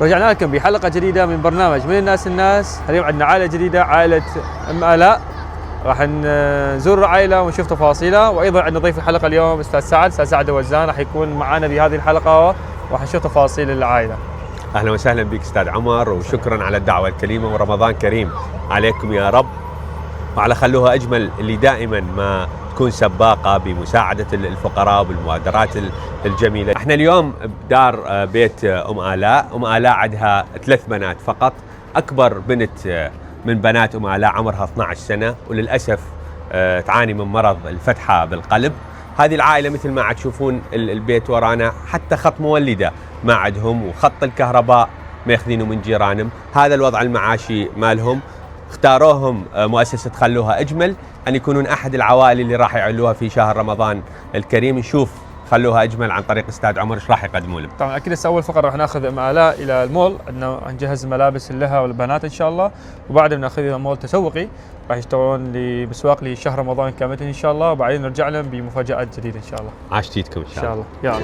رجعنا لكم بحلقة جديدة من برنامج من الناس الناس. اليوم عندنا عائلة جديدة، عائلة أم آلاء. راح نزور العائلة ونشوف تفاصيلها، وأيضا عندنا ضيف الحلقة اليوم أستاذ سعد وزان راح يكون معنا بهذه الحلقة وراح نشوف تفاصيل العائلة. أهلا وسهلا بك أستاذ عمر، وشكرا على الدعوة الكريمة، ورمضان كريم عليكم يا رب، وعلى خلوها أجمل اللي دائما ما تكون سباقة بمساعدة الفقراء وبالمبادرات الجميلة. احنا اليوم بدار بيت أم آلاء. أم آلاء عندها 3 بنات فقط. أكبر بنت من بنات أم آلاء عمرها 12 سنة، وللأسف تعاني من مرض الفتحة بالقلب. هذه العائلة مثل ما تشوفون البيت ورانا حتى خط مولدة ما عندهم، وخط الكهرباء ماخذينه من جيرانهم. هذا الوضع المعاشي مالهم. اختاروهم مؤسسة خلوها أجمل أن يكونون أحد العوائل اللي راح يعلوها في شهر رمضان الكريم. نشوف خلوها أجمل عن طريق أستاذ عمر ايش راح يقدموا لهم. طبعا أكيد أول فقرة راح ناخذ أم آلاء إلى المول، عندنا نجهز ملابس لها والبنات إن شاء الله، وبعدها بناخذ إلى مول تسوقي راح يشتغلون بسواق لشهر رمضان كامل إن شاء الله، وبعدين نرجع لهم بمفاجآت جديدة إن شاء الله. عاشتيتكم إن شاء الله. يلا.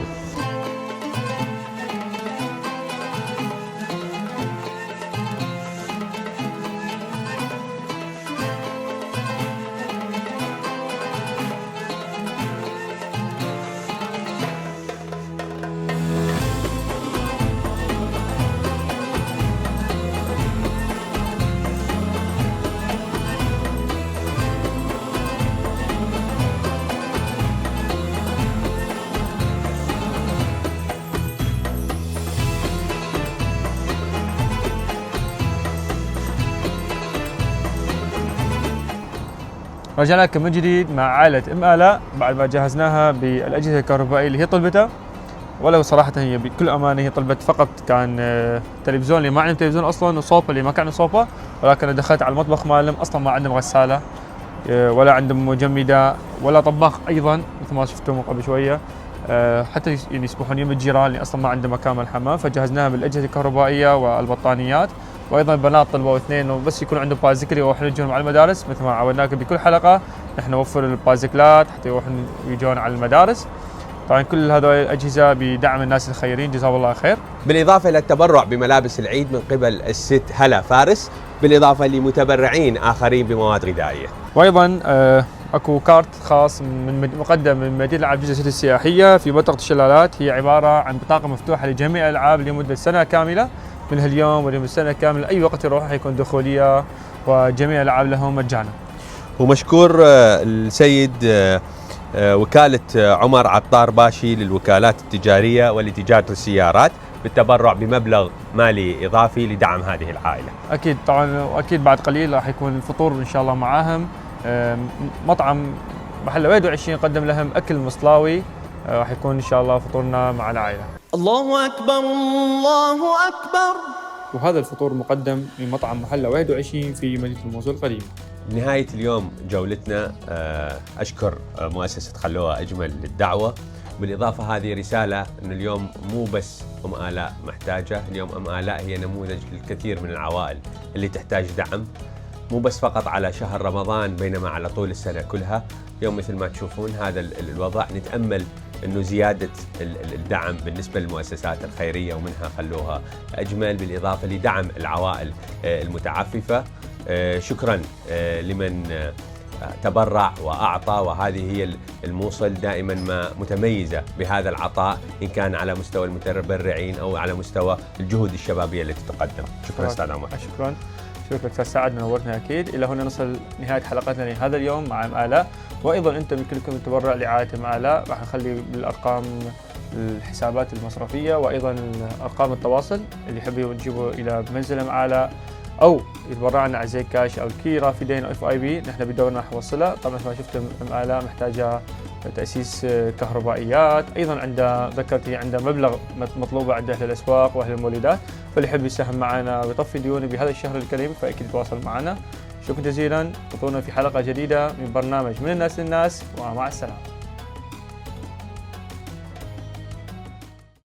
رجعنا لكم من جديد مع عائلة أم آلاء بعد ما جهزناها بالأجهزة الكهربائية اللي هي طلبتها. ولو صراحة هي بكل أمانة هي طلبت فقط كان تلفزيون اللي ما عندهم تلفزيون أصلاً، وصوفة اللي ما كان صوفة، ولكن دخلت على المطبخ مالهم أصلاً ما عندهم غسالة ولا عندهم مجمدة ولا طباخ أيضاً مثل ما شفتم قبل شوية، حتى يعني يسبحون يم الجيران اللي أصلاً ما عندهم مكان الحمام. فجهزناها بالأجهزة الكهربائية والبطانيات. وايضا البنات طلبوا 2 وبس يكون عندهم بايسكل يروحون يجون على المدارس، مثل ما عودناكم بكل حلقه نحن نوفر البايسكلات حتى يروحون ويجون على المدارس. طبعا كل هذول الاجهزه بدعم الناس الخيرين جزاهم الله خير. بالاضافه الى التبرع بملابس العيد من قبل الست هلا فارس، بالاضافه لمتبرعين اخرين بمواد غذائيه. وايضا اكو كارت خاص مقدم من مدينه العاب جده سيتي السياحيه في منطقه الشلالات. هي عباره عن بطاقه مفتوحه لجميع الالعاب لمده سنه كامله، من هاليوم وليوم السنه كامله اي وقت يروح يكون دخوليه، وجميع الالعاب لهم مجانا. ومشكور السيد وكاله عمر عطار باشي للوكالات التجاريه ولتجاره السيارات بالتبرع بمبلغ مالي اضافي لدعم هذه العائله. اكيد طبعا، واكيد بعد قليل راح يكون الفطور ان شاء الله معاهم. مطعم محل 21 قدم لهم اكل مصلاوي، راح يكون ان شاء الله فطورنا مع العائله. الله أكبر الله أكبر. وهذا الفطور مقدم من مطعم محل 21 في مدينة الموصل القديمة. بنهاية اليوم جولتنا أشكر مؤسسة خلوها أجمل للدعوة. بالإضافة هذه رسالة أن اليوم مو بس أم آلاء محتاجة، اليوم أم آلاء هي نموذج للكثير من العوائل اللي تحتاج دعم، مو بس فقط على شهر رمضان بينما على طول السنة كلها. اليوم مثل ما تشوفون هذا الوضع، نتأمل أنه زيادة الدعم بالنسبة للمؤسسات الخيرية ومنها خلوها أجمل، بالإضافة لدعم العوائل المتعففة. شكرا لمن تبرع وأعطى، وهذه هي الموصل دائما ما متميزة بهذا العطاء، إن كان على مستوى المتبرعين أو على مستوى الجهود الشبابية التي تقدم. شكرا أستاذ عمر. شكرا لك أستاذ سعد، منورتنا أكيد. إلى هنا نصل نهاية حلقتنا لهذا اليوم مع أم آلاء. وأيضا أنتم بكلكم التبرع لرعاية أم آلاء، راح نخلي بالأرقام الحسابات المصرفية وأيضا أرقام التواصل اللي يحبوا يجيبوا إلى منزل أم آلاء أو يتبرعنا على زي كاش أو الكي رافدين أو FIB، نحن بدورنا راح نوصلها. طبعا مثل ما شفتم أم آلاء محتاجة تأسيس كهربائيات، أيضا عندها ذكرت هي عندها مبلغ مطلوبة عند أهل الأسواق وأهل المولدات، فاللي يحب يساهم معنا ويطفي ديونه بهذا الشهر الكريم فأكيد يتواصل معنا. شكرا جزيلا، انتظرونا في حلقة جديدة من برنامج من الناس للناس، ومع السلامة.